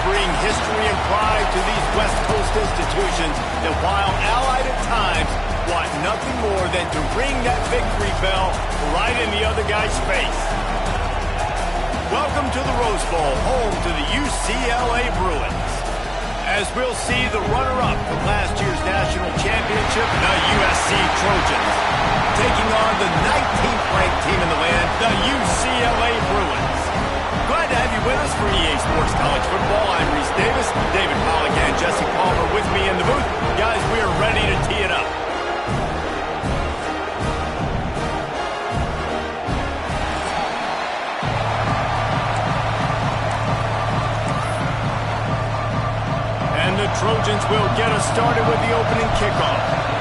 bring history and pride to these West Coast institutions that, while allied at times, want nothing more than to ring that victory bell right in the other guy's face. Welcome to the Rose Bowl, home to the UCLA Bruins. As we'll see the runner-up from last year's national championship, the USC Trojans, taking on the 19th ranked team in the land, the UCLA Bruins. Glad to have you with us for EA Sports College Football. I'm Reese Davis, David Pollack and Jesse Palmer with me in the booth. Guys, we are ready to tee it up. And the Trojans will get us started with the opening kickoff.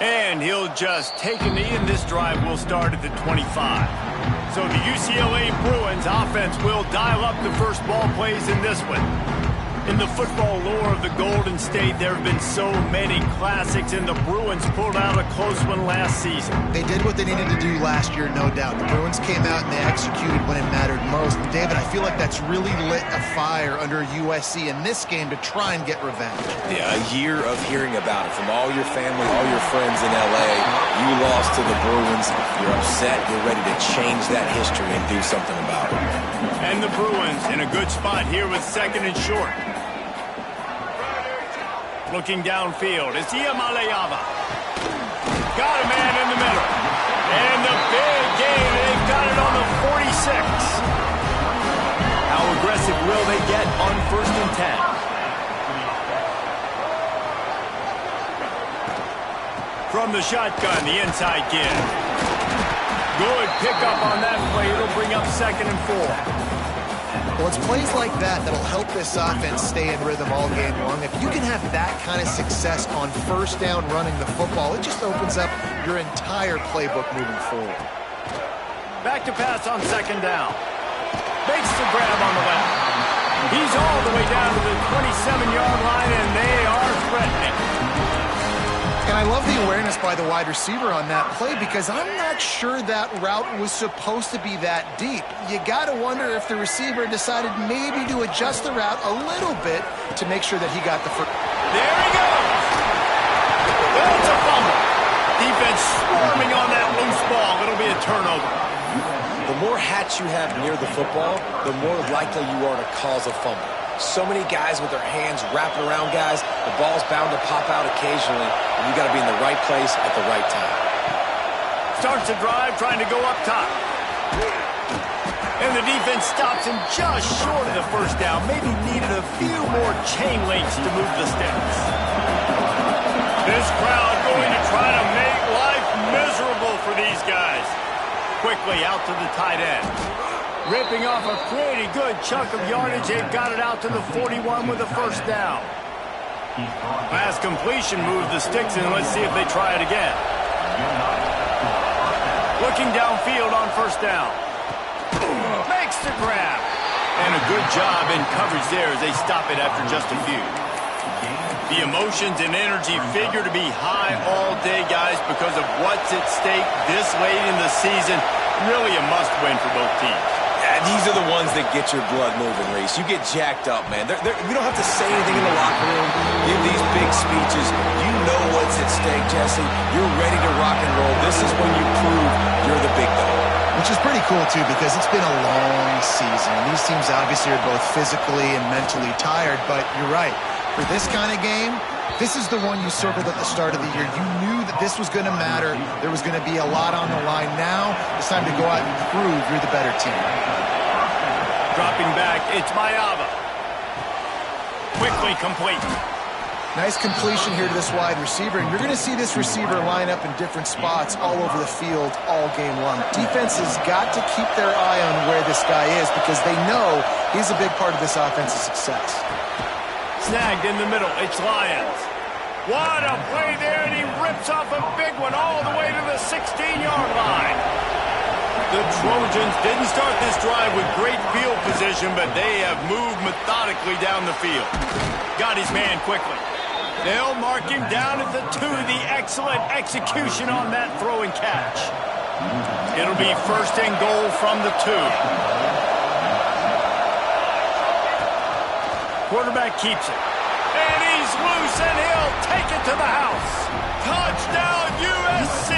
And he'll just take a knee, and this drive will start at the 25. So the UCLA Bruins offense will dial up the first ball plays in this one. In the football lore of the Golden State, there have been so many classics, and the Bruins pulled out a close one last season. They did what they needed to do last year, no doubt. The Bruins came out and they executed when it mattered most. And David, I feel like that's really lit a fire under USC in this game to try and get revenge. Yeah, a year of hearing about it from all your family, all your friends in L.A. You lost to the Bruins. You're upset. You're ready to change that history and do something about it. And the Bruins in a good spot here with second and short. Looking downfield, it's Iamaleava. Got a man in the middle. And the big gain, they've got it on the 46. How aggressive will they get on 1st and 10? From the shotgun, the inside give. Good pickup on that play. It'll bring up 2nd and 4. Well, it's plays like that that'll help this offense stay in rhythm all game long. If you can have that kind of success on 1st down running the football, it just opens up your entire playbook moving forward. Back to pass on 2nd down. Makes the grab on the left. He's all the way down to the 27-yard line, and they are threatening. And I love the awareness by the wide receiver on that play because I'm not sure that route was supposed to be that deep. You got to wonder if the receiver decided maybe to adjust the route a little bit to make sure that he got the first. There he goes. That's a fumble. Defense swarming on that loose ball. It'll be a turnover. The more hats you have near the football, the more likely you are to cause a fumble. So many guys with their hands wrapping around guys. The ball's bound to pop out occasionally, and you got to be in the right place at the right time. Starts the drive, trying to go up top. And the defense stops him just short of the 1st down. Maybe needed a few more chain links to move the sticks. This crowd going to try to make life miserable for these guys. Quickly out to the tight end. Ripping off a pretty good chunk of yardage. They've got it out to the 41 with a 1st down. Last completion moved the sticks, and let's see if they try it again. Looking downfield on 1st down. Makes the grab. And a good job in coverage there as they stop it after just a few. The emotions and energy figure to be high all day, guys, because of what's at stake this late in the season. Really a must-win for both teams. These are the ones that get your blood moving, Reese. You get jacked up, man. We don't have to say anything in the locker room, give these big speeches. You know what's at stake, Jesse. You're ready to rock and roll. This is when you prove you're the big dog. Which is pretty cool, too, because it's been a long season. These teams obviously are both physically and mentally tired, but you're right. For this kind of game, this is the one you circled at the start of the year. You knew that this was going to matter. There was going to be a lot on the line. Now it's time to go out and prove you're the better team. Dropping back, it's Mayava. Quickly complete. Nice completion here to this wide receiver, and you're going to see this receiver line up in different spots all over the field all game long. Defense has got to keep their eye on where this guy is because they know he's a big part of this offense's success. Snagged in the middle, it's Lyons. What a play there, and he rips off a big one all the way to the 16-yard line. The Trojans didn't start this drive with great field position, but they have moved methodically down the field. Got his man quickly. They'll mark him down at the 2. The excellent execution on that throw and catch. It'll be first and goal from the 2. Quarterback keeps it. And he's loose, and he'll take it to the house. Touchdown, USC!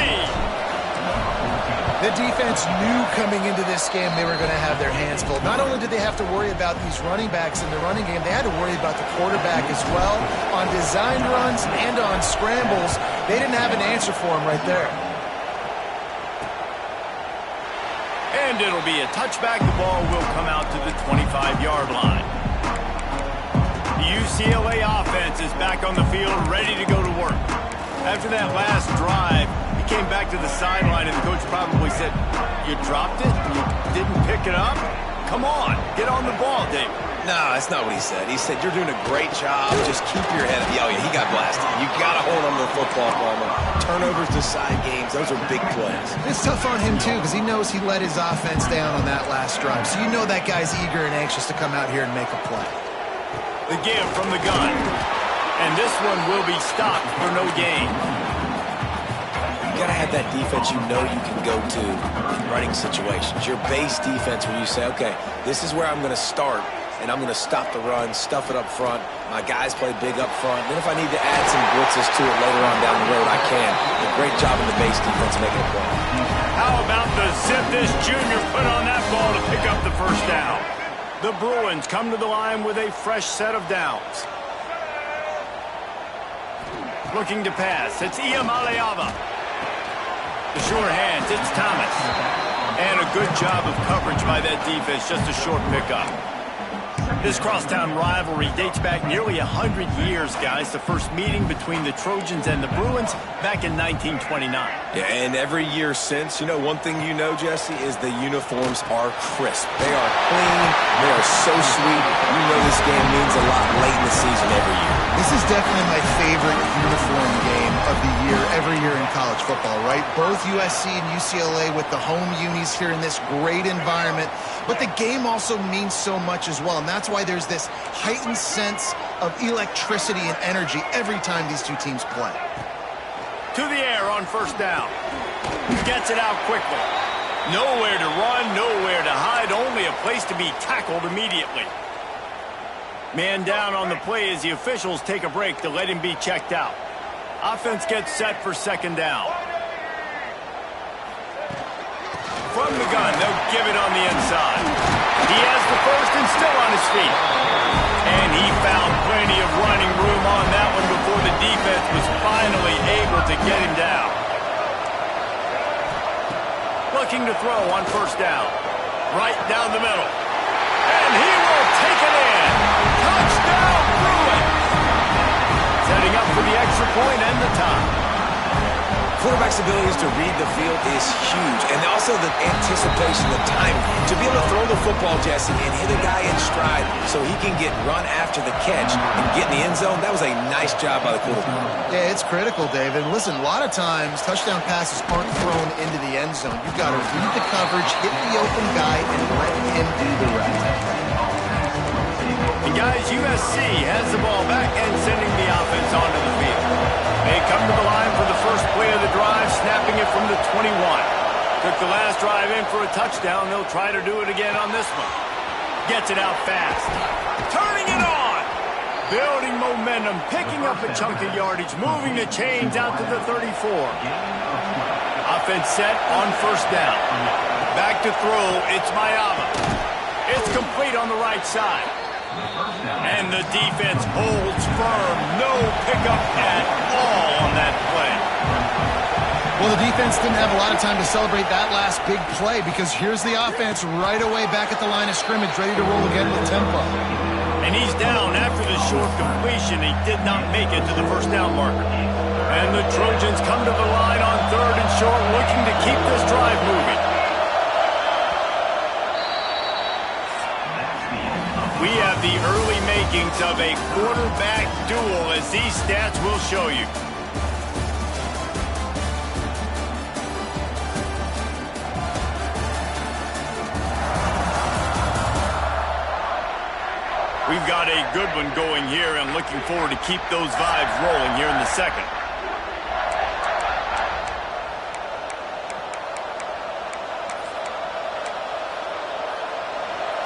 The defense knew coming into this game they were going to have their hands full. Not only did they have to worry about these running backs in the running game, they had to worry about the quarterback as well. On designed runs and on scrambles, they didn't have an answer for him right there. And it'll be a touchback. The ball will come out to the 25-yard line. The UCLA offense is back on the field, ready to go to work. After that last drive, he came back to the sideline, and the coach probably said, "You dropped it? You didn't pick it up? Come on, get on the ball, David." No, that's not what he said. He said, "You're doing a great job. Just keep your head up." Oh, yeah, he got blasted. You got to hold on to the football, Palmer. Turnovers decide games. Those are big plays. It's tough on him, too, because he knows he let his offense down on that last drive. So you know that guy's eager and anxious to come out here and make a play. The give from the gun. And this one will be stopped for no gain. You got to have that defense you know you can go to in running situations. Your base defense where you say, okay, this is where I'm going to start, and I'm going to stop the run, stuff it up front. My guys play big up front. Then if I need to add some blitzes to it later on down the road, I can. A great job in the base defense making a play. How about the zip this junior put on that ball to pick up the first down? The Bruins come to the line with a fresh set of downs. Looking to pass. It's Iamaleava. The short hands. It's Thomas. And a good job of coverage by that defense. Just a short pickup. This crosstown rivalry dates back nearly 100 years, guys. The first meeting between the Trojans and the Bruins back in 1929. Yeah, and every year since, you know, one thing you know, Jesse, is the uniforms are crisp. They are clean. They are so sweet. You know this game means a lot late in the season every year. This is definitely my favorite uniform game of the year, every year in college football, right? Both USC and UCLA with the home unis here in this great environment. But the game also means so much as well, and that's why there's this heightened sense of electricity and energy every time these two teams play. To the air on first down. Gets it out quickly. Nowhere to run, nowhere to hide, only a place to be tackled immediately. Man down on the play as the officials take a break to let him be checked out. Offense gets set for second down. From the gun, they'll give it on the inside. He has the first and still on his feet. And he found plenty of running room on that one before the defense was finally able to get him down. Looking to throw on first down. Right down the middle. And he will take it in. Touchdown, Bruins! Setting up for the extra point and the tie. Quarterback's abilities to read the field is huge, and also the anticipation, the time to be able to throw the football, Jesse, and hit a guy in stride so he can get run after the catch and get in the end zone. That was a nice job by the quarterback. Yeah, it's critical, David. Listen, a lot of times touchdown passes aren't thrown into the end zone. You've got to read the coverage, hit the open guy, and let him do the rest. And guys, USC has the ball back and sending the offense onto the field. They come to the line for the first play of the drive, snapping it from the 21. Took the last drive in for a touchdown. They'll try to do it again on this one. Gets it out fast. Turning it on. Building momentum, picking up a chunk of yardage, moving the chains out to the 34. Offense set on first down. Back to throw, it's Mayava. It's complete on the right side. And the defense holds firm. No pickup at all on that play. Well, the defense didn't have a lot of time to celebrate that last big play because here's the offense right away back at the line of scrimmage, ready to roll again with tempo. And he's down after the short completion. He did not make it to the first down marker. And the Trojans come to the line on third and short, looking to keep this drive moving. We have the early makings of a quarterback duel, as these stats will show you. We've got a good one going here and looking forward to keep those vibes rolling here in the second.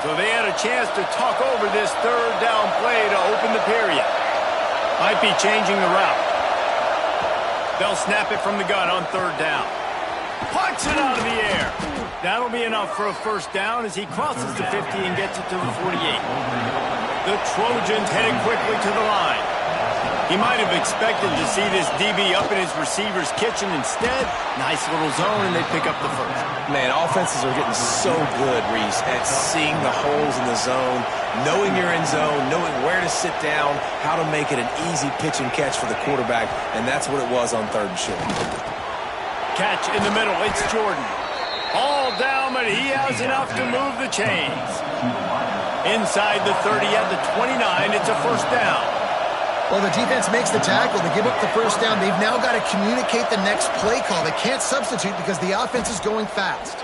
So they had a chance to talk over this third down play to open the period. Might be changing the route. They'll snap it from the gun on third down. Pucks it out of the air. That'll be enough for a first down as he crosses the 50 and gets it to the 48. The Trojans headed quickly to the line. He might have expected to see this DB up in his receiver's kitchen. Instead, nice little zone, and they pick up the first. Man, offenses are getting so good, Reese, at seeing the holes in the zone, knowing you're in zone, knowing where to sit down, how to make it an easy pitch and catch for the quarterback, and that's what it was on third and short. Catch in the middle. It's Jordan. All down, but he has enough to move the chains. Inside the 30 at the 29, it's a first down. Well, the defense makes the tackle. They give up the first down. They've now got to communicate the next play call. They can't substitute because the offense is going fast.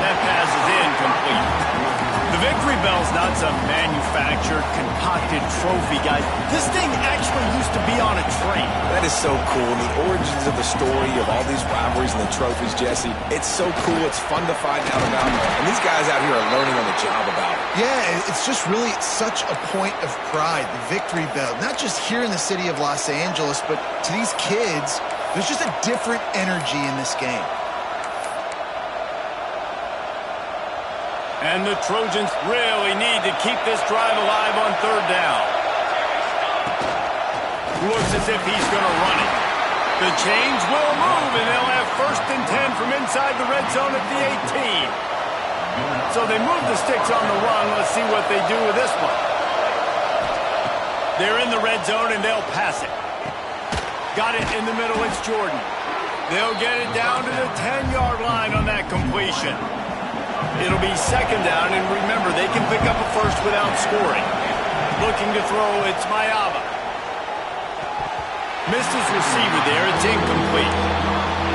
That pass is incomplete. The victory bell's not some manufactured, concocted trophy, guys. This thing actually used to be on a train. That is so cool. And the origins of the story of all these rivalries and the trophies, Jesse, it's so cool. It's fun to find out about. And these guys out here are learning on the job about it. Yeah, it's just really such a point of pride, the victory bell. Not just here in the city of Los Angeles, but to these kids, there's just a different energy in this game. And the Trojans really need to keep this drive alive on third down. Looks as if he's going to run it. The chains will move, and they'll have first and 10 from inside the red zone at the 18. So they move the sticks on the run. Let's see what they do with this one. They're in the red zone, and they'll pass it. Got it in the middle. It's Jordan. They'll get it down to the 10-yard line on that completion. It'll be second down, and remember, they can pick up a first without scoring. Looking to throw, it's Mayaba. Missed his receiver there, it's incomplete.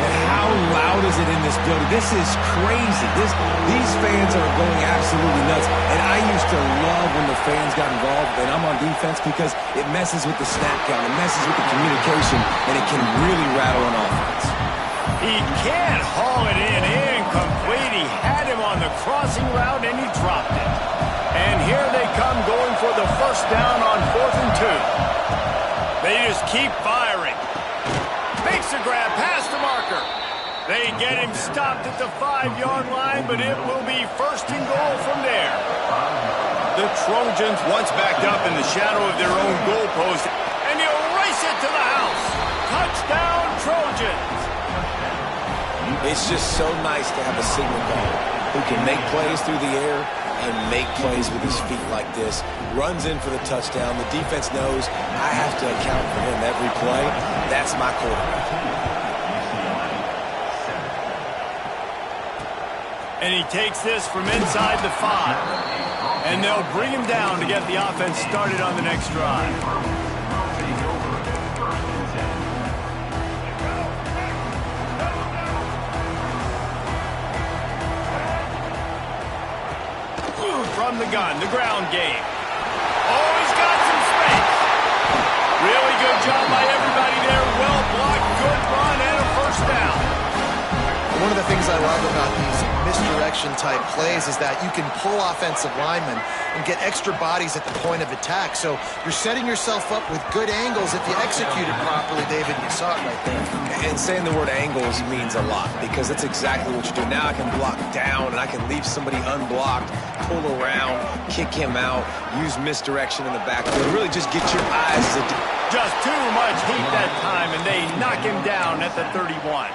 And how loud is it in this building? This is crazy. These fans are going absolutely nuts. And I used to love when the fans got involved, and I'm on defense, because it messes with the snap count, it messes with the communication, and it can really rattle an offense. He can't haul it in, incomplete. He had him on the crossing route, and he dropped it. And here they come going for the first down on 4th and 2. They just keep firing. Makes a grab past the marker. They get him stopped at the 5-yard line, but it will be first and goal from there. The Trojans once backed up in the shadow of their own goalpost, and he'll race it to the house. Touchdown, Trojans. It's just so nice to have a signal caller who can make plays through the air and make plays with his feet like this. Runs in for the touchdown. The defense knows I have to account for him every play. That's my quarterback. And he takes this from inside the 5. And they'll bring him down to get the offense started on the next drive. From the gun, the ground game. Oh, he's got some space. Really good job by everybody there. Well blocked, good run, and a first down. One of the things I love about these misdirection-type plays is that you can pull offensive linemen and get extra bodies at the point of attack. So you're setting yourself up with good angles if you execute it properly, David. You saw it right there. And saying the word angles means a lot, because that's exactly what you do. Now I can block down, and I can leave somebody unblocked, pull around, kick him out, use misdirection in the backfield. Really just get your eyes. Just too much heat that time, and they knock him down at the 31.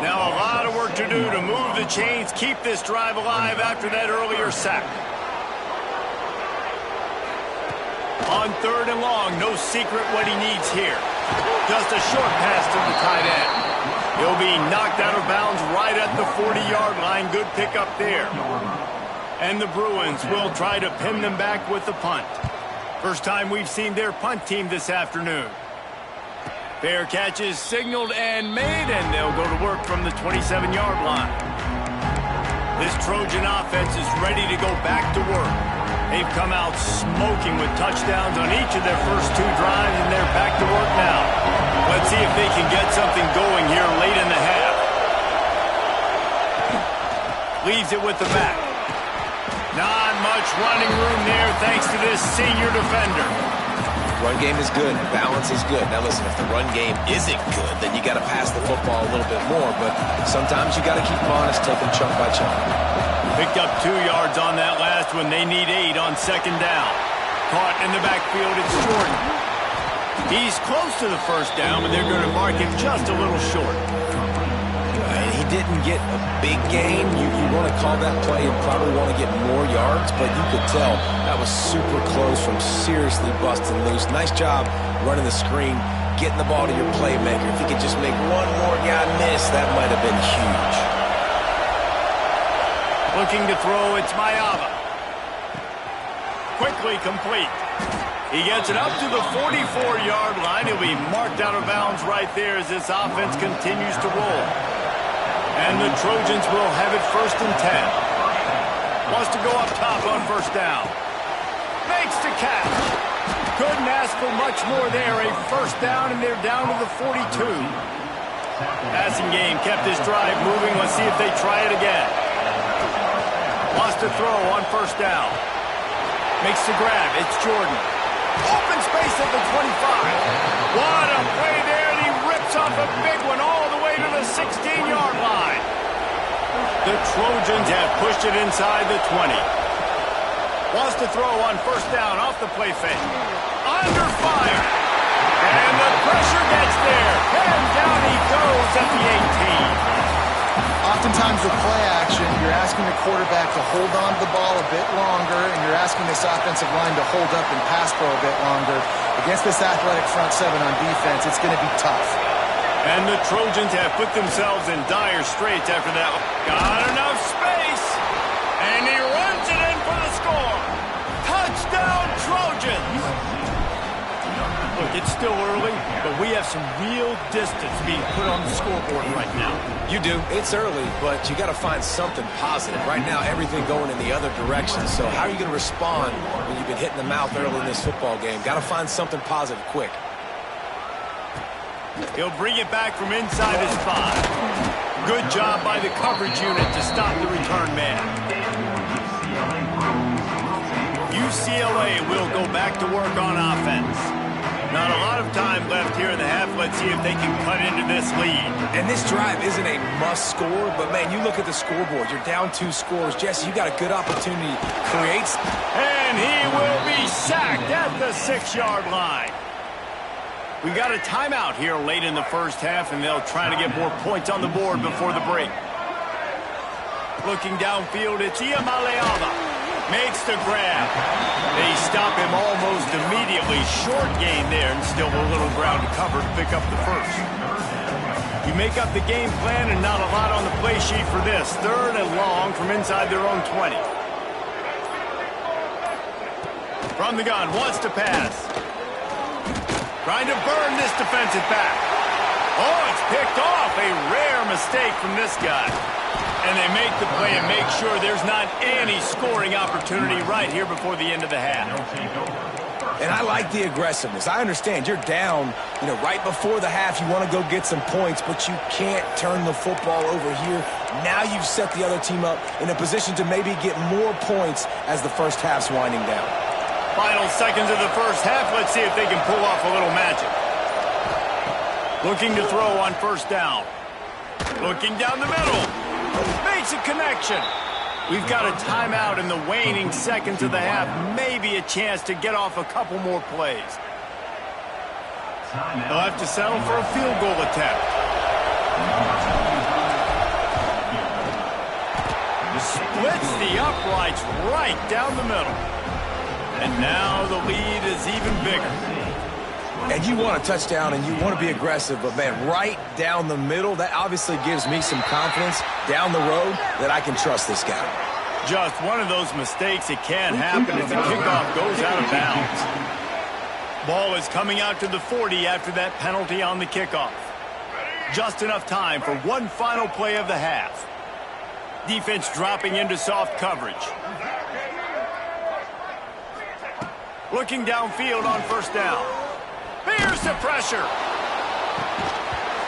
Now a lot of work to do to move the chains, keep this drive alive after that earlier sack. On 3rd and long, no secret what he needs here. Just a short pass to the tight end. He'll be knocked out of bounds right at the 40-yard line. Good pickup there. And the Bruins will try to pin them back with the punt. First time we've seen their punt team this afternoon. Fair catch is signaled and made, and they'll go to work from the 27-yard line. This Trojan offense is ready to go back to work. They've come out smoking with touchdowns on each of their first 2 drives, and they're back to work now. Let's see if they can get something going here late in the half. Leaves it with the back. Not much running room there thanks to this senior defender. Run game is good. Balance is good. Now listen, if the run game isn't good, then you got to pass the football a little bit more. But sometimes you got to keep them honest, take them chunk by chunk. Picked up 2 yards on that last one. They need 8 on second down. Caught in the backfield, it's Jordan. He's close to the first down, but they're going to mark him just a little short. And he didn't get a big gain. You want to call that play and probably want to get more yards, but you could tell that was super close from seriously busting loose. Nice job running the screen, getting the ball to your playmaker. If he could just make one more guy miss, that might have been huge. Looking to throw, it's Mayava. Quickly complete. He gets it up to the 44-yard line. He'll be marked out of bounds right there as this offense continues to roll. And the Trojans will have it 1st and 10. Wants to go up top on first down. Makes the catch. Couldn't ask for much more there. A first down, and they're down to the 42. Passing game kept this drive moving. Let's see if they try it again. Wants to throw on first down. Makes the grab. It's Jordan. Open space at the 25. What a play there, and he rips off a big one all the way to the 16-yard line. The Trojans have pushed it inside the 20. Wants to throw on first down off the play fake. Under fire. And the pressure gets there. And down he goes at the 18. Oftentimes with play action, you're asking the quarterback to hold on to the ball a bit longer, and you're asking this offensive line to hold up and pass pro a bit longer. Against this athletic front seven on defense, it's going to be tough. And the Trojans have put themselves in dire straits after that. Got enough space. And he runs it in for the score. Touchdown, Trojans. Look, it's still early, but we have some real distance being put on the scoreboard right now. You do. It's early, but you got to find something positive. Right now, everything going in the other direction. So how are you going to respond when you've been hitting the mouth early in this football game? Got to find something positive quick. He'll bring it back from inside his 5. Good job by the coverage unit to stop the return man. UCLA will go back to work on offense. Not a lot of time left here in the half. Let's see if they can cut into this lead. And this drive isn't a must score, but man, you look at the scoreboard. You're down 2 scores. Jesse, you got a good opportunity. Creates. And he will be sacked at the 6-yard line. We got a timeout here late in the first half, and they'll try to get more points on the board before the break. Looking downfield, it's Iyamaleava. Makes the grab. They stop him almost immediately. Short gain there, and still a little ground to cover to pick up the first. You make up the game plan, and not a lot on the play sheet for this. 3rd and long from inside their own 20. From the gun, wants to pass. Trying to burn this defensive back. Oh, it's picked off. A rare mistake from this guy. And they make the play and make sure there's not any scoring opportunity right here before the end of the half. And I like the aggressiveness. I understand you're down, right before the half. You want to go get some points, but you can't turn the football over here. Now you've set the other team up in a position to maybe get more points as the first half's winding down. Final seconds of the first half. Let's see if they can pull off a little magic. Looking to throw on first down. Looking down the middle. Makes a connection. We've got a timeout in the waning seconds of the half. Maybe a chance to get off a couple more plays. They'll have to settle for a field goal attempt. Splits the uprights right down the middle. And now the lead is even bigger. And you want a touchdown and you want to be aggressive, but man, right down the middle, that obviously gives me some confidence down the road that I can trust this guy. Just one of those mistakes. It can happen if the kickoff goes out of bounds. Ball is coming out to the 40 after that penalty on the kickoff. Just enough time for one final play of the half. Defense dropping into soft coverage. Looking downfield on first down. Here's the pressure.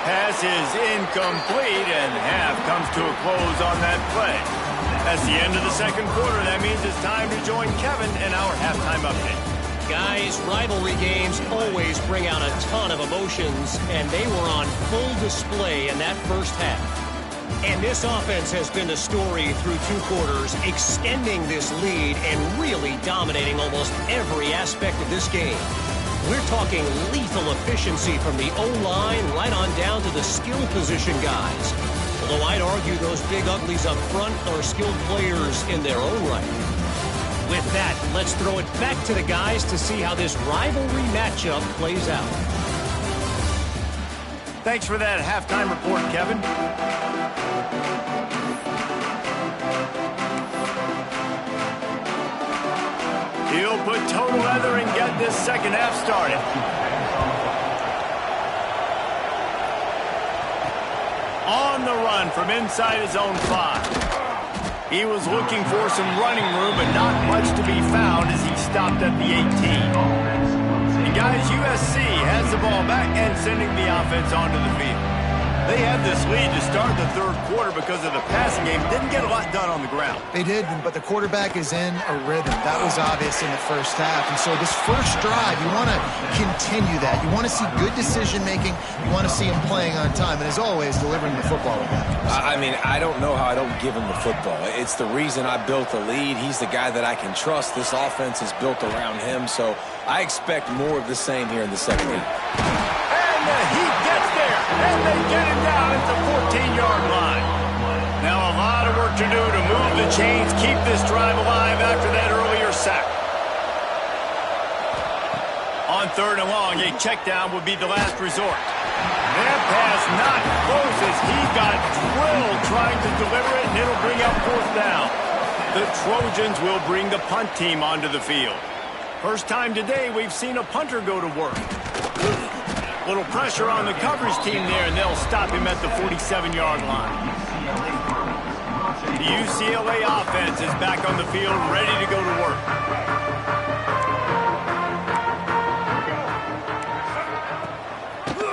Pass is incomplete, and half comes to a close on that play. That's the end of the second quarter. That means it's time to join Kevin in our halftime update. Guys, rivalry games always bring out a ton of emotions, and they were on full display in that first half. And this offense has been the story through 2 quarters, extending this lead and really dominating almost every aspect of this game. We're talking lethal efficiency from the O-line right on down to the skill position guys. Although I'd argue those big uglies up front are skilled players in their own right. With that, let's throw it back to the guys to see how this rivalry matchup plays out. Thanks for that halftime report, Kevin. He'll put total leather and get this second half started. On the run from inside his own 5. He was looking for some running room, but not much to be found as he stopped at the 18. And guys, USC has the ball back and sending the offense onto the field. They had this lead to start the third quarter because of the passing game. Didn't get a lot done on the ground. They did, but the quarterback is in a rhythm. That was obvious in the first half. And so this first drive, you want to continue that. You want to see good decision-making. You want to see him playing on time. And as always, delivering the football with that. I mean, I don't know how I don't give him the football. It's the reason I built the lead. He's the guy that I can trust. This offense is built around him. So I expect more of the same here in the second half. He gets there, and they get him down at the 14-yard line. Now a lot of work to do to move the chains, keep this drive alive after that earlier sack. On 3rd and long, a check down would be the last resort. That pass not close as he got drilled trying to deliver it, and it'll bring up 4th down. The Trojans will bring the punt team onto the field. First time today we've seen a punter go to work. Little pressure on the coverage team there, and they'll stop him at the 47-yard line. The UCLA offense is back on the field, ready to go to work.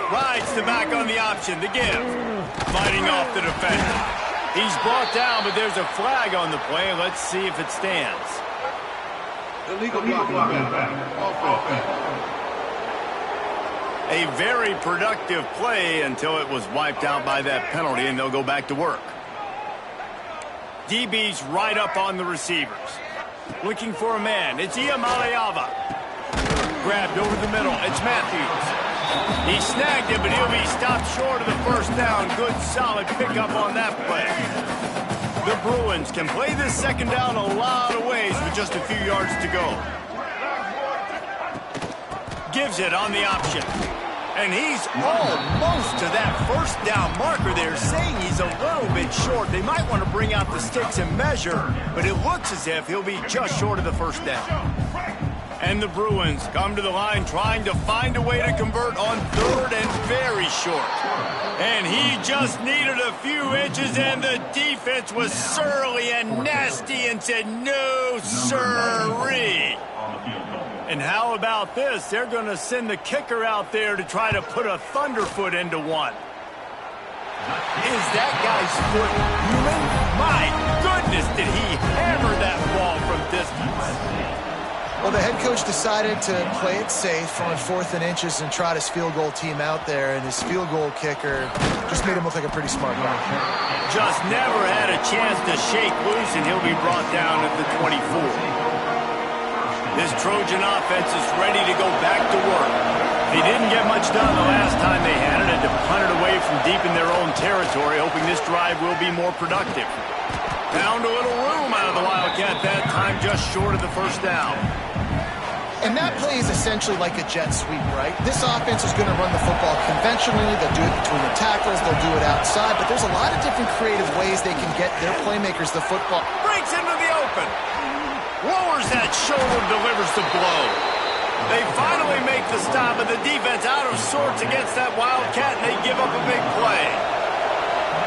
Rides the back on the option, the give. Fighting off the defender. He's brought down, but there's a flag on the play. Let's see if it stands. Illegal blocking. Offense. A very productive play until it was wiped out by that penalty, and they'll go back to work. DB's right up on the receivers. Looking for a man. It's Iamaleava. Grabbed over the middle. It's Matthews. He snagged it, but he'll be stopped short of the first down. Good, solid pickup on that play. The Bruins can play this second down a lot of ways with just a few yards to go. Gives it on the option. And he's almost to that first down marker there, saying he's a little bit short. They might want to bring out the sticks and measure, but it looks as if he'll be just short of the first down. And the Bruins come to the line trying to find a way to convert on 3rd and very short. And he just needed a few inches, and the defense was surly and nasty and said, "No, sirree." And how about this? They're going to send the kicker out there to try to put a thunderfoot into one. Is that guy's foot human? My goodness, did he hammer that ball from distance. Well, the head coach decided to play it safe on 4th and inches and trot his field goal team out there, and his field goal kicker just made him look like a pretty smart guy. Just never had a chance to shake loose, and he'll be brought down at the 24. This Trojan offense is ready to go back to work. They didn't get much done the last time they had it, and to punt it away from deep in their own territory, hoping this drive will be more productive. Found a little room out of the Wildcat that time, just short of the first down. And that play is essentially like a jet sweep, right? This offense is going to run the football conventionally. They'll do it between the tackles. They'll do it outside. But there's a lot of different creative ways they can get their playmakers the football. Breaks into the open. Lowers that shoulder, delivers the blow. They finally make the stop, but the defense out of sorts against that Wildcat, and they give up a big play.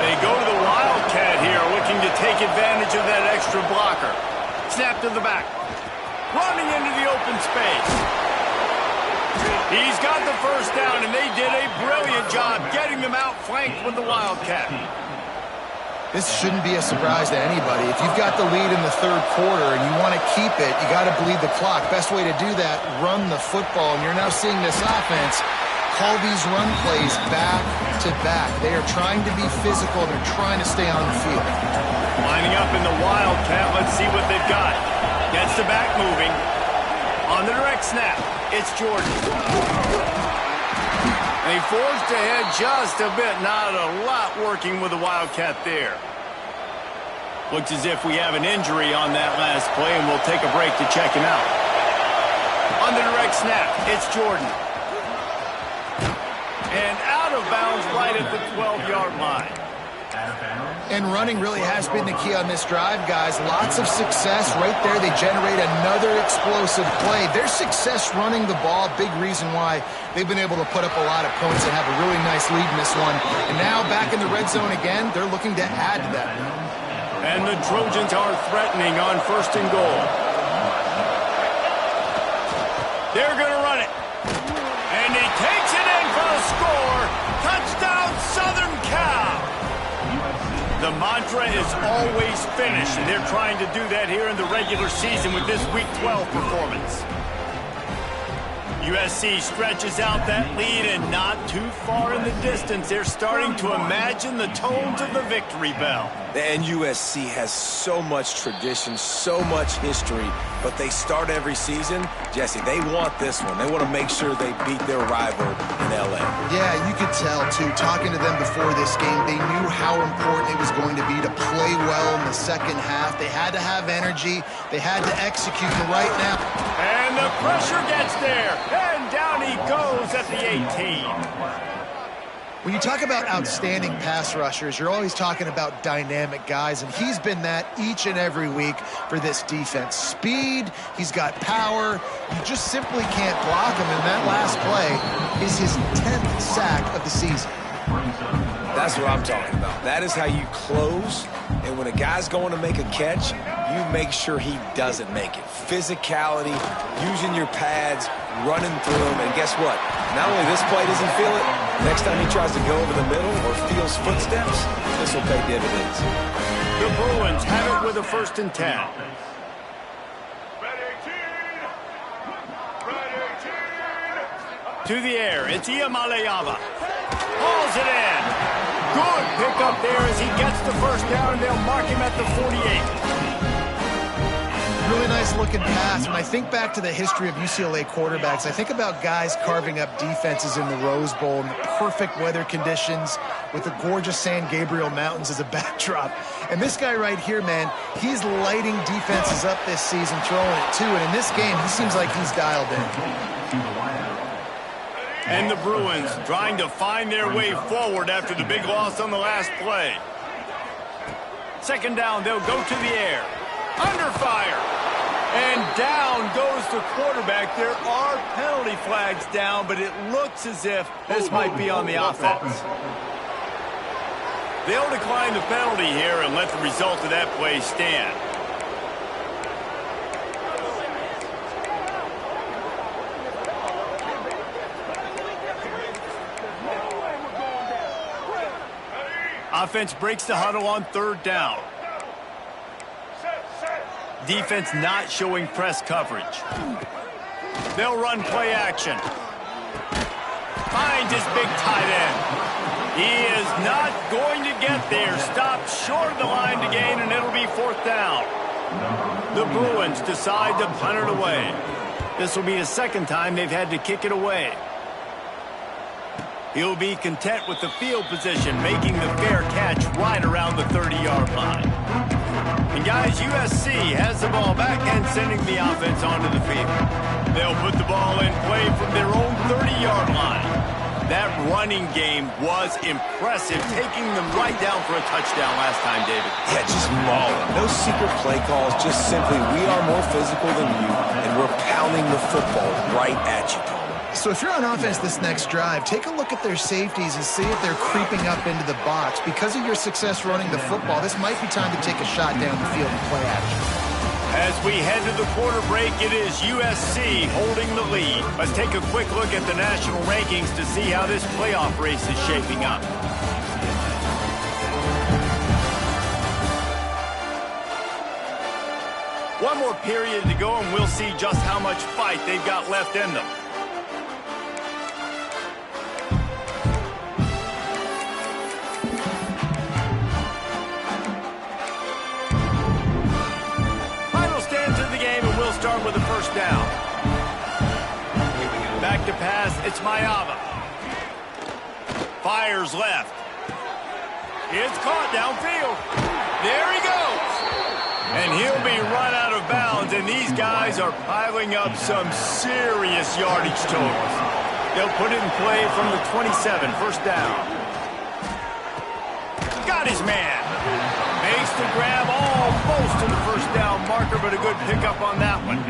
They go to the Wildcat here, looking to take advantage of that extra blocker. Snap to the back. Running into the open space. He's got the first down, and they did a brilliant job getting them outflanked with the Wildcat. This shouldn't be a surprise to anybody. If you've got the lead in the third quarter and you want to keep it, you got to bleed the clock. Best way to do that, run the football. And you're now seeing this offense call these run plays back to back. They are trying to be physical. They're trying to stay on the field. Lining up in the Wildcat. Let's see what they've got. Gets the back moving. On the direct snap, it's Jordan. They forced ahead just a bit. Not a lot working with the Wildcat there. Looks as if we have an injury on that last play, and we'll take a break to check him out. On the direct snap, it's Jordan. And out of bounds right at the 12-yard line. And running really has been the key on this drive, guys. Lots of success right there. They generate another explosive play. Their success running the ball, big reason why they've been able to put up a lot of points and have a really nice lead in this one. And now back in the red zone again, they're looking to add to that. And the Trojans are threatening on 1st and goal. They're going to run it. And he takes it in for the score. Touchdown, Southern Cal. The mantra is always finish, and they're trying to do that here in the regular season with this Week 12 performance. USC stretches out that lead, and not too far in the distance, they're starting to imagine the tones of the victory bell. And USC has so much tradition, so much history, but they start every season. Jesse, they want this one. They want to make sure they beat their rival in L.A. Yeah, you could tell, too. Talking to them before this game, they knew how important it was going to be to play well in the second half. They had to have energy. They had to execute. And right now, and the pressure gets there. And down he goes at the 18. when you talk about outstanding pass rushers, you're always talking about dynamic guys, and he's been that each and every week for this defense. Speed, he's got power. You just simply can't block him, and that last play is his 10th sack of the season. That's what I'm talking about. That is how you close, and when a guy's going to make a catch, you make sure he doesn't make it. Physicality, using your pads, running through him, and guess what? Not only this play does he feel it, next time he tries to go over the middle or feels footsteps, this will pay dividends. The Bruins have it with a 1st and 10. To the air, it's Iamaleava. Hauls it in. Good pickup there as he gets the 1st down, and they'll mark him at the 48. Really nice looking pass. When I think back to the history of UCLA quarterbacks, I think about guys carving up defenses in the Rose Bowl in the perfect weather conditions with the gorgeous San Gabriel Mountains as a backdrop. And this guy right here, man, he's lighting defenses up this season, throwing it too. And in this game, he seems like he's dialed in. And the Bruins trying to find their way forward after the big loss on the last play. 2nd down, they'll go to the air. Under fire. And down goes the quarterback. There are penalty flags down, but it looks as if this might be on the offense. They'll decline the penalty here and let the result of that play stand. Offense breaks the huddle on 3rd down. Defense not showing press coverage. They'll run play action. Finds his big tight end. He is not going to get there. Stopped short of the line to gain, and it'll be 4th down. The Bruins decide to punt it away. This will be the 2nd time they've had to kick it away. He'll be content with the field position, making the fair catch right around the 30-yard line. And guys, USC has the ball back and sending the offense onto the field. They'll put the ball in play from their own 30-yard line. That running game was impressive, taking them right down for a touchdown last time, David. Yeah, just mauling. No secret play calls, just simply we are more physical than you, and we're pounding the football right at you, Paul. So if you're on offense this next drive, take a look at their safeties and see if they're creeping up into the box. Because of your success running the football, this might be time to take a shot down the field and play action. As we head to the quarter break, it is USC holding the lead. Let's take a quick look at the national rankings to see how this playoff race is shaping up. One more period to go, and we'll see just how much fight they've got left in them. Final stands of the game, and we'll start with the first down. Back to pass, it's Mayava. Fires left. It's caught downfield. There he goes. And he'll be run out of bounds, and these guys are piling up some serious yardage totals. They'll put it in play from the 27, first down. Got his man. Makes the grab almost to the first down marker, but a good pickup on that one.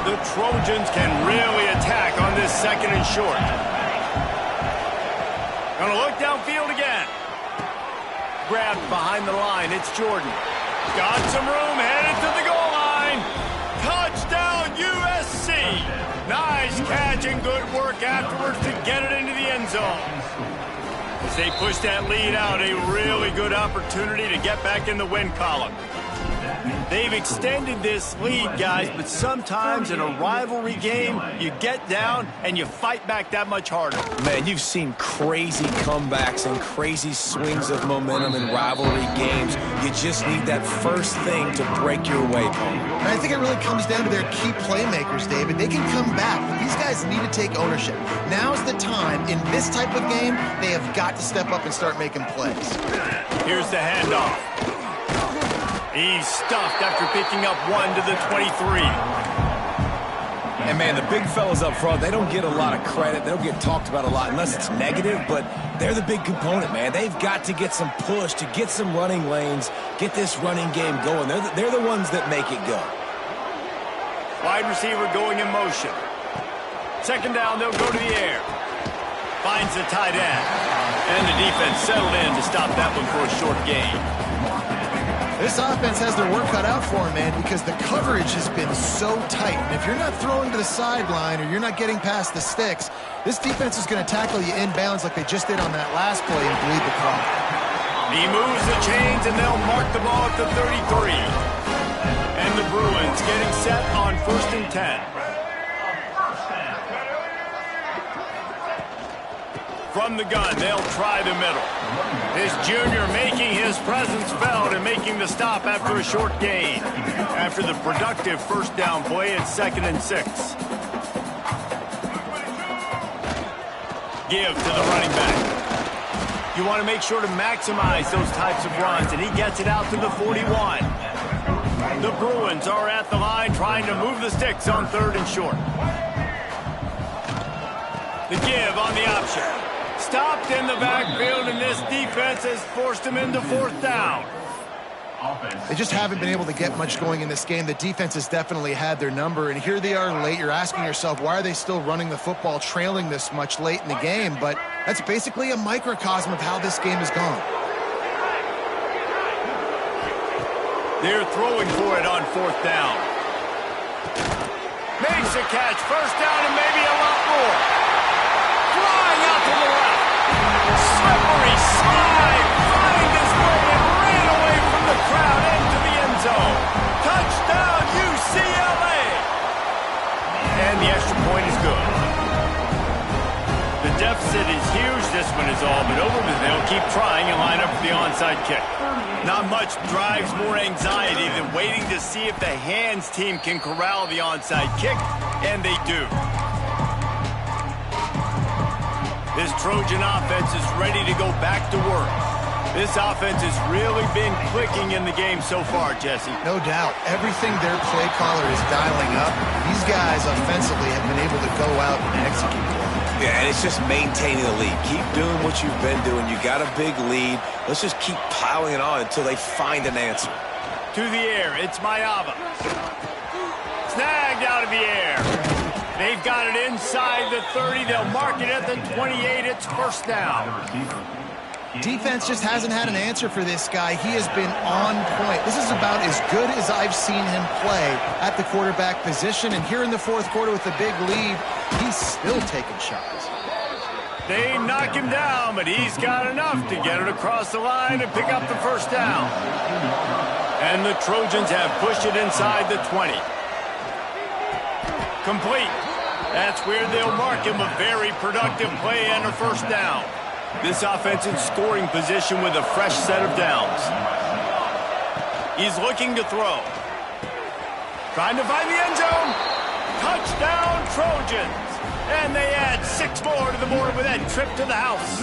The Trojans can really attack on this second and short. Gonna look downfield again. Grabbed behind the line, it's Jordan. Got some room, headed to the goal line. Touchdown, USC. Nice catch and good work afterwards to get it into the end zone. As they push that lead out, a really good opportunity to get back in the win column. They've extended this lead, guys, but sometimes in a rivalry game, you get down and you fight back that much harder. Man, you've seen crazy comebacks and crazy swings of momentum in rivalry games. You just need that first thing to break your way, Paul. And I think it really comes down to their key playmakers, David. They can come back, but these guys need to take ownership. Now's the time. In this type of game, they have got to step up and start making plays. Here's the handoff. He's stuffed after picking up one to the 23. And, man, the big fellas up front, they don't get a lot of credit. They don't get talked about a lot unless it's negative, but they're the big component, man. They've got to get some push, to get some running lanes, get this running game going. They're the ones that make it go. Wide receiver going in motion. Second down, they'll go to the air. Finds the tight end. And the defense settled in to stop that one for a short gain. This offense has their work cut out for them, man, because the coverage has been so tight. And if you're not throwing to the sideline or you're not getting past the sticks, this defense is going to tackle you inbounds like they just did on that last play and bleed the clock. He moves the chains, and they'll mark the ball at the 33. And the Bruins getting set on 1st and 10. From the gun, they'll try the middle. This junior making his presence felt and making the stop after a short gain. After the productive first down play, it's 2nd and 6. Give to the running back. You want to make sure to maximize those types of runs, and he gets it out to the 41. The Bruins are at the line trying to move the sticks on 3rd and short. The give on the option. Stopped in the backfield, and this defense has forced him into 4th down. They just haven't been able to get much going in this game. The defense has definitely had their number, and here they are late. You're asking yourself, why are they still running the football, trailing this much late in the game? But that's basically a microcosm of how this game has gone. They're throwing for it on 4th down. Makes a catch, first down, and maybe a lot more. Flying out to the left. Slippery slide, find his way and ran away from the crowd into the end zone. Touchdown, UCLA! And the extra point is good. The deficit is huge, this one is all but over, but they'll keep trying and line up for the onside kick. Not much drives more anxiety than waiting to see if the hands team can corral the onside kick, and they do. This Trojan offense is ready to go back to work. This offense has really been clicking in the game so far, Jesse. No doubt. Everything their play caller is dialing up, these guys offensively have been able to go out and execute. Yeah, and it's just maintaining the lead. Keep doing what you've been doing. You got a big lead. Let's just keep piling it on until they find an answer. To the air, it's Mayava. Snagged out of the air. They've got it inside the 30. They'll mark it at the 28. It's first down. Defense just hasn't had an answer for this guy. He has been on point. This is about as good as I've seen him play at the quarterback position. And here in the 4th quarter with a big lead, he's still taking shots. They knock him down, but he's got enough to get it across the line and pick up the first down. And the Trojans have pushed it inside the 20. Complete. That's where they'll mark him. A very productive play and a first down. This offense in scoring position with a fresh set of downs. He's looking to throw. Trying to find the end zone. Touchdown, Trojans. And they add 6 more to the board with that trip to the house.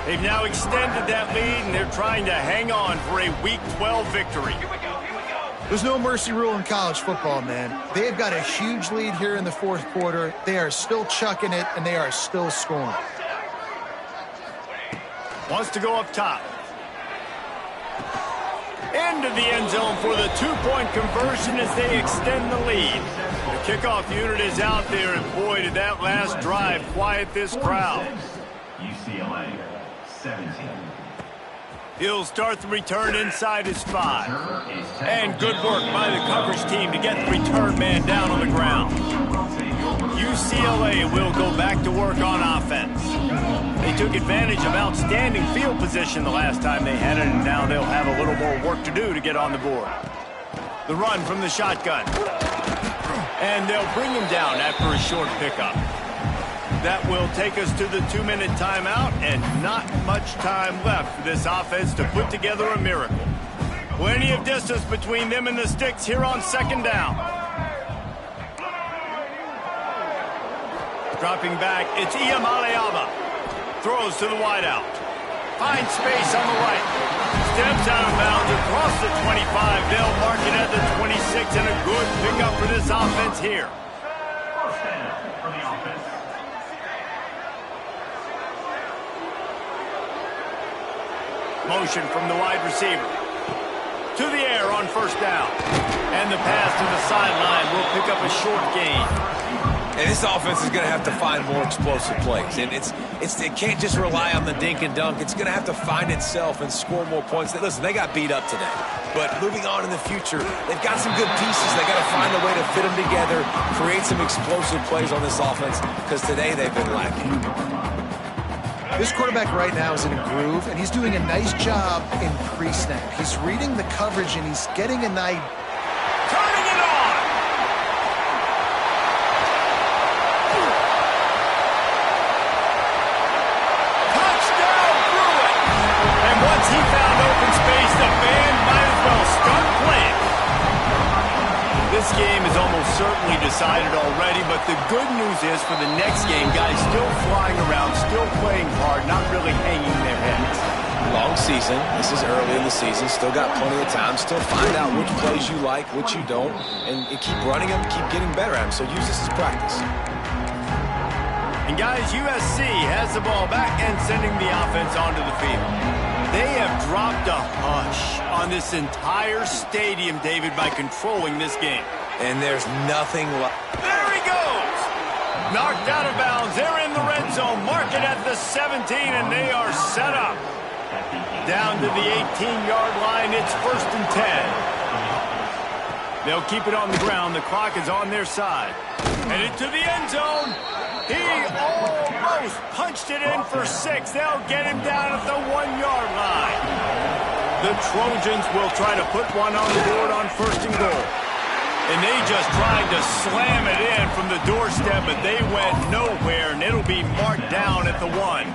They've now extended that lead, and they're trying to hang on for a Week 12 victory. There's no mercy rule in college football, man. They've got a huge lead here in the fourth quarter. They are still chucking it, and they are still scoring. Wants to go up top. Into the end zone for the 2-point conversion as they extend the lead. The kickoff unit is out there, and boy, did that last drive quiet this crowd. UCLA, 17. He'll start the return inside his 5. And good work by the coverage team to get the return man down on the ground. UCLA will go back to work on offense. They took advantage of outstanding field position the last time they had it, and now they'll have a little more work to do to get on the board. The run from the shotgun. And they'll bring him down after a short pickup. That will take us to the 2-minute timeout, and not much time left for this offense to put together a miracle. Plenty of distance between them and the sticks here on second down. Dropping back, it's Iamaleava. Throws to the wideout. Finds space on the right. Steps out of bounds across the 25. They'll mark it at the 26, and a good pickup for this offense here. First down for the offense. Motion from the wide receiver. To the air on first down. And the pass to the sideline will pick up a short gain. And this offense is going to have to find more explosive plays. And it can't just rely on the dink and dunk. It's going to have to find itself and score more points. Listen, they got beat up today. But moving on in the future, they've got some good pieces. They got to find a way to fit them together, create some explosive plays on this offense, because today they've been lacking. This quarterback right now is in a groove, and he's doing a nice job in pre-snap. He's reading the coverage, and he's getting a nice... Turning it on! Touchdown, Bruin! And once he found open space, the band might as well start playing. This game is almost certainly decided already, but the good news is for the next game, guys still flying around, still playing hard, not really hanging their heads. Long season. This is early in the season. Still got plenty of time. Still find out which plays you like, which you don't, and keep running them, keep getting better at them. So use this as practice. And guys, USC has the ball back and sending the offense onto the field. They have dropped a hush on this entire stadium, David, by controlling this game. And there's nothing like... There he goes! Knocked out of bounds. They're in the red zone. Mark it at the 17, and they are set up. Down to the 18-yard line. It's 1st and 10. They'll keep it on the ground. The clock is on their side. Headed to the end zone. He almost punched it in for 6. They'll get him down at the 1-yard line. The Trojans will try to put one on the board on 1st and goal. And they just tried to slam it in from the doorstep, but they went nowhere, and it'll be marked down at the 1.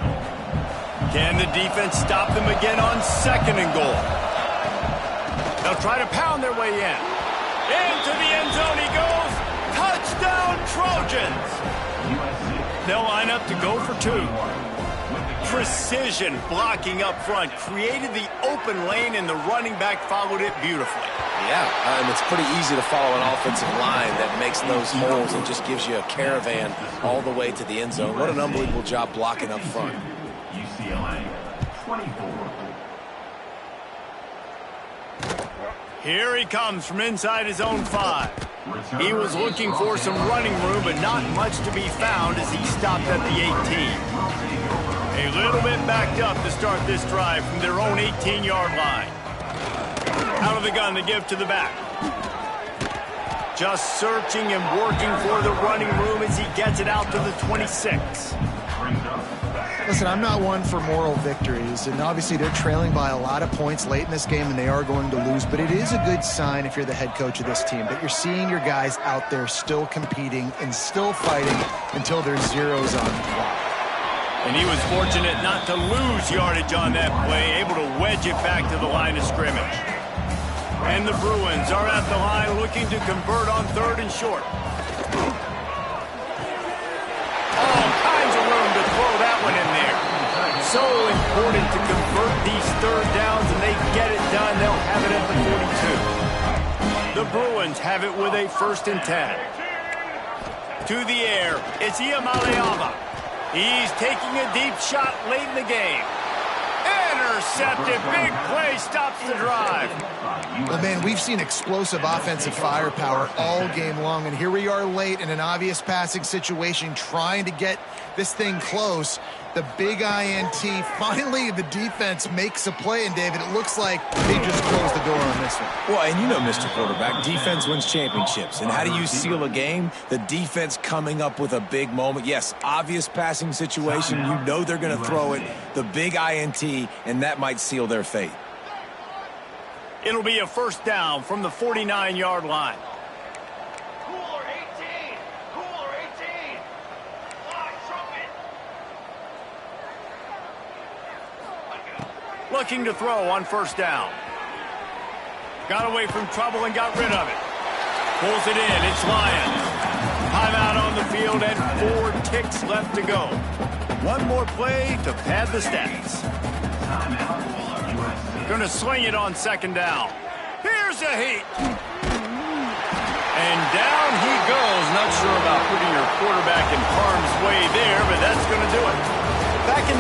Can the defense stop them again on 2nd and goal? They'll try to pound their way in. Into the end zone he goes. Touchdown, Trojans! They'll line up to go for 2. Precision blocking up front created the open lane, and the running back followed it beautifully. Yeah, and it's pretty easy to follow an offensive line that makes those holes and just gives you a caravan all the way to the end zone. What an unbelievable job blocking up front. UCLA, 24. Here he comes from inside his own 5. He was looking for some running room, but not much to be found as he stopped at the 18. A little bit backed up to start this drive from their own 18-yard line. Out of the gun to give to the back. Just searching and working for the running room as he gets it out to the 26. Brings up Listen, I'm not one for moral victories, and obviously they're trailing by a lot of points late in this game, and they are going to lose, but it is a good sign if you're the head coach of this team that you're seeing your guys out there still competing and still fighting until there's zeros on the clock. And he was fortunate not to lose yardage on that play, able to wedge it back to the line of scrimmage. And the Bruins are at the line looking to convert on 3rd and short. All kinds of room to throw that one in there. So important to convert these 3rd downs, and they get it done. They'll have it at the 42. The Bruins have it with a 1st and 10. To the air, it's Iamaleava. He's taking a deep shot late in the game. Intercepted. Big play stops the drive. Well, man, we've seen explosive offensive firepower all game long, and here we are late in an obvious passing situation trying to get this thing close. The big INT, finally the defense makes a play, and David, it looks like they just closed the door on this one. Well, and you know, Mr. Quarterback, defense wins championships. And how do you seal a game? The defense coming up with a big moment. Yes, obvious passing situation. You know they're going to throw it. The big INT, and that might seal their fate. It'll be a 1st down from the 49-yard line. Looking to throw on 1st down. Got away from trouble and got rid of it. Pulls it in. It's Lions. Timeout on the field and 4 ticks left to go. One more play to pad the stats. Going to swing it on 2nd down. Here's a heat. And down he goes. Not sure about putting your quarterback in harm's way there, but that's going to do it. Back in